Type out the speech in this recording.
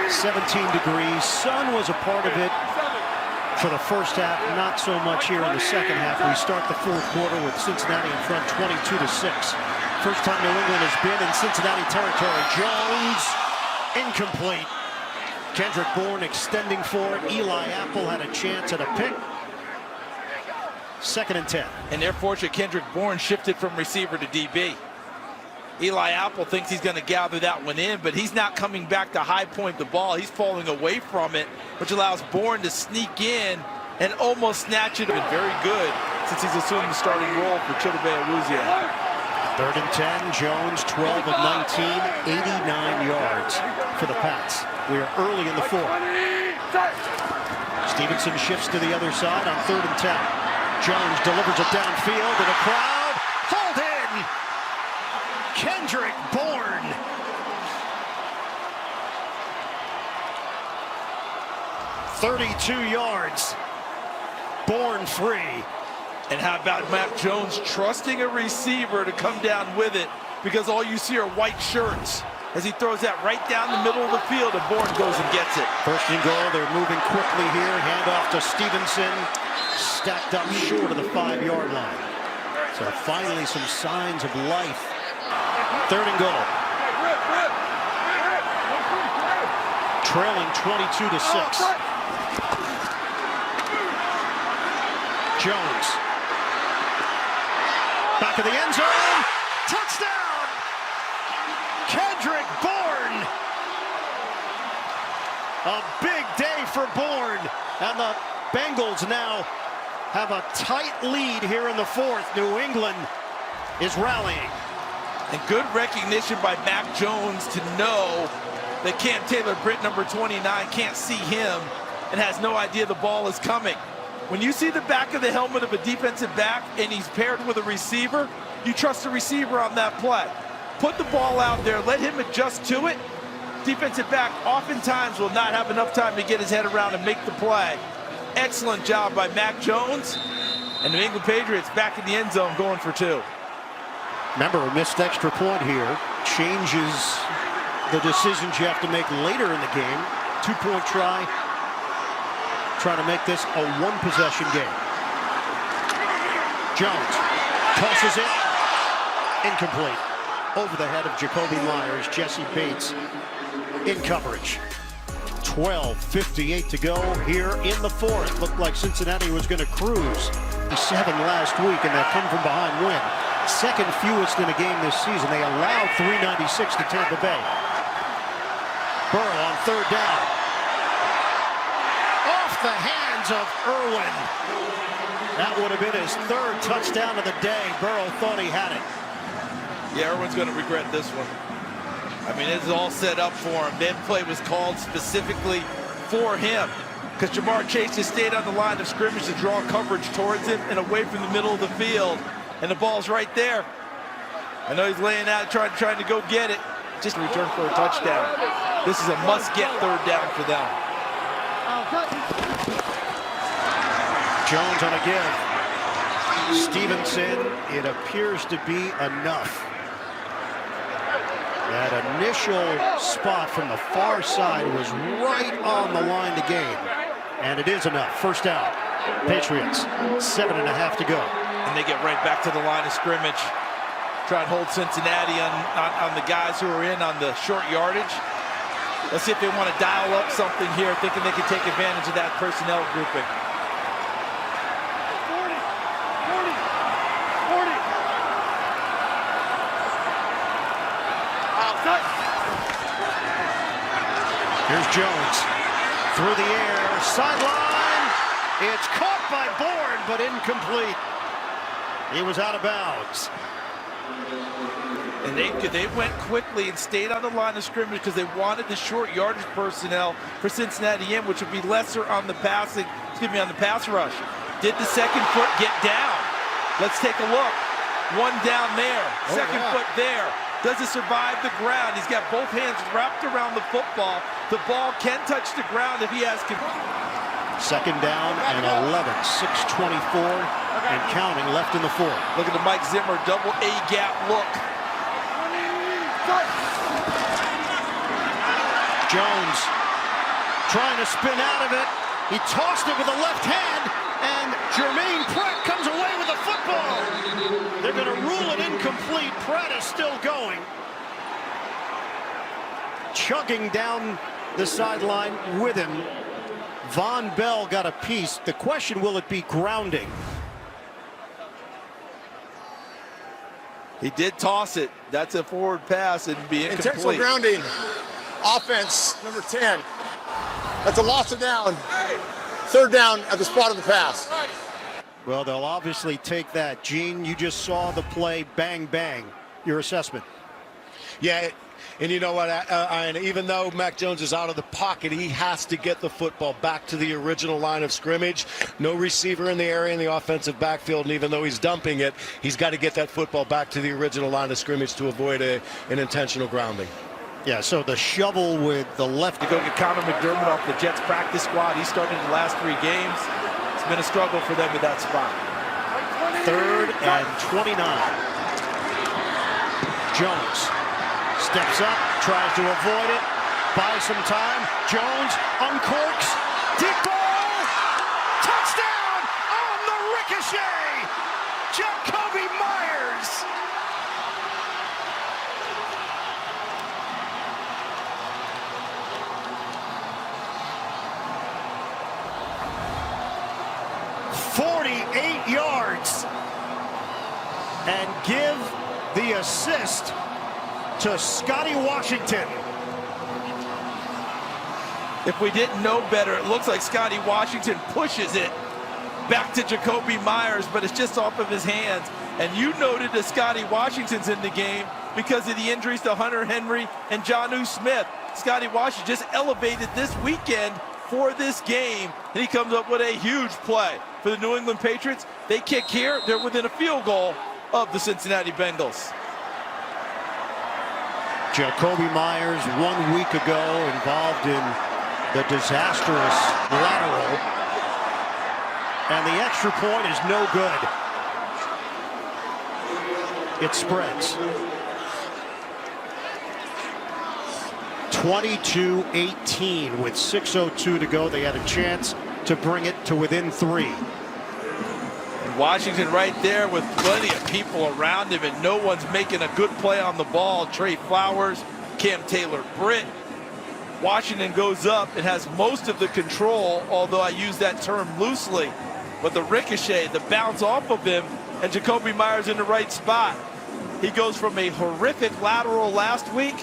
17 degrees. Sun was a part of it for the first half, not so much here in the second half. We start the fourth quarter with Cincinnati in front 22-6. First time New England has been in Cincinnati territory. Jones, incomplete. Kendrick Bourne extending for it. Eli Apple had a chance at a pick. 2nd and 10. And they're fortunate Kendrick Bourne shifted from receiver to DB. Eli Apple thinks he's going to gather that one in, but he's not coming back to high point the ball. He's falling away from it, which allows Bourne to sneak in and almost snatch it. Been very good since he's assumed the starting role for Chidobe Awuzie. 3rd and 10. Jones 12 of 19, 89 yards for the Pats. We are early in the fourth. Stevenson shifts to the other side on 3rd and 10. Jones delivers it downfield to the crowd. Hold in! Kendrick Bourne. "32 yards. Bourne free." And how about Mac Jones trusting a receiver to come down with it, because all you see are white shirts as he throws that right down the middle of the field, and Bourne goes and gets it. 1st and goal. They're moving quickly here. Handoff to Stevenson. Stacked up short of the 5-yard line. So finally some signs of life. 3rd and goal. Trailing 22-6. Jones. Back of the end zone. Touchdown! Kendrick Bourne. A big day for Bourne. And the Bengals now have a tight lead here in the fourth. New England is rallying. And good recognition by Mac Jones to know that Cam Taylor-Britt, number 29, can't see him and has no idea the ball is coming. When you see the back of the helmet of a defensive back and he's paired with a receiver, you trust the receiver on that play. Put the ball out there, let him adjust to it. Defensive back oftentimes will not have enough time to get his head around and make the play. Excellent job by Mac Jones. And the New England Patriots back in the end zone going for 2. Remember, a missed extra point here changes the decisions you have to make later in the game. 2-point try. Trying to make this a 1-possession game. Jones tosses it. Incomplete. Over the head of Jacoby Myers. Jesse Bates in coverage. 12:58 to go here in the fourth. Looked like Cincinnati was going to cruise. 7 last week in that come from behind win. 2nd fewest in a game this season. They allowed 396 to Tampa Bay. Burrow on 3rd down. Off the hands of Irwin. That would have been his 3rd touchdown of the day. Burrow thought he had it. Yeah, Irwin's going to regret this one. I mean, it's all set up for him. That play was called specifically for him because Jamar Chase just stayed on the line of scrimmage to draw coverage towards him and away from the middle of the field. And the ball's right there. I know he's laying out, trying to go get it. Just a return for a touchdown. This is a must-get 3rd down for them. Jones on a give. Stevenson, it appears to be enough. That initial spot from the far side was right on the line to gain. And it is enough. 1st down. Patriots, 7.5 to go. And they get right back to the line of scrimmage. Try and hold Cincinnati on the guys who are in on the short yardage. Let's see if they want to dial up something here, thinking they can take advantage of that personnel grouping. 40. Here's Jones. Through the air, sideline. It's caught by Bourne, but incomplete. He was out of bounds. And they went quickly and stayed on the line of scrimmage because they wanted the short yardage personnel for Cincinnati in, which would be lesser on the pass rush. Did the 2nd foot get down? Let's take a look. One down there, 2nd foot there. Does it survive the ground? He's got both hands wrapped around the football. The ball can touch the ground if he has control. 2nd down and 11, 6:24 and counting left in the fourth. Look at the Mike Zimmer double A gap look. Jones trying to spin out of it. He tossed it with the left hand, and Jermaine Pratt comes away with the football. They're going to rule it incomplete. Pratt is still going. Chugging down the sideline with him. Von Bell got a piece. The question, will it be grounding? He did toss it. That's a forward pass and be incomplete. Intentional grounding. Offense, number 10. That's a loss of down. Third down at the spot of the pass. Well, they'll obviously take that. Gene, you just saw the play, bang, bang. Your assessment? Yeah, and you know what, Ian, even though Mac Jones is out of the pocket, he has to get the football back to the original line of scrimmage. No receiver in the area in the offensive backfield, and even though he's dumping it, he's got to get that football back to the original line of scrimmage to avoid an intentional grounding. Yeah, so the shovel with the left. To go get Connor McDermott off the Jets practice squad. He started the last 3 games. It's been a struggle for them at that spot. 3rd and 29. Jones steps up, tries to avoid it, buys some time. Jones uncorks, deep ball, touchdown on the ricochet. Jacoby Myers. .48 yards, and give the assist to Scotty Washington. If we didn't know better, it looks like Scotty Washington pushes it back to Jacoby Myers, but it's just off of his hands. And you noted that Scotty Washington's in the game because of the injuries to Hunter Henry and Jonnu Smith. Scotty Washington just elevated this weekend for this game, and he comes up with a huge play for the New England Patriots. They kick here, they're within a field goal of the Cincinnati Bengals. Jacoby Myers 1 week ago involved in the disastrous lateral, and the extra point is no good. It spreads. 22-18 with 6:02 to go. They had a chance to bring it to within 3. Washington right there with plenty of people around him, and no one's making a good play on the ball. Trey Flowers, Cam Taylor-Britt. Washington goes up and has most of the control, although I use that term loosely. But the ricochet, the bounce off of him, and Jacoby Myers in the right spot. He goes from a horrific lateral last week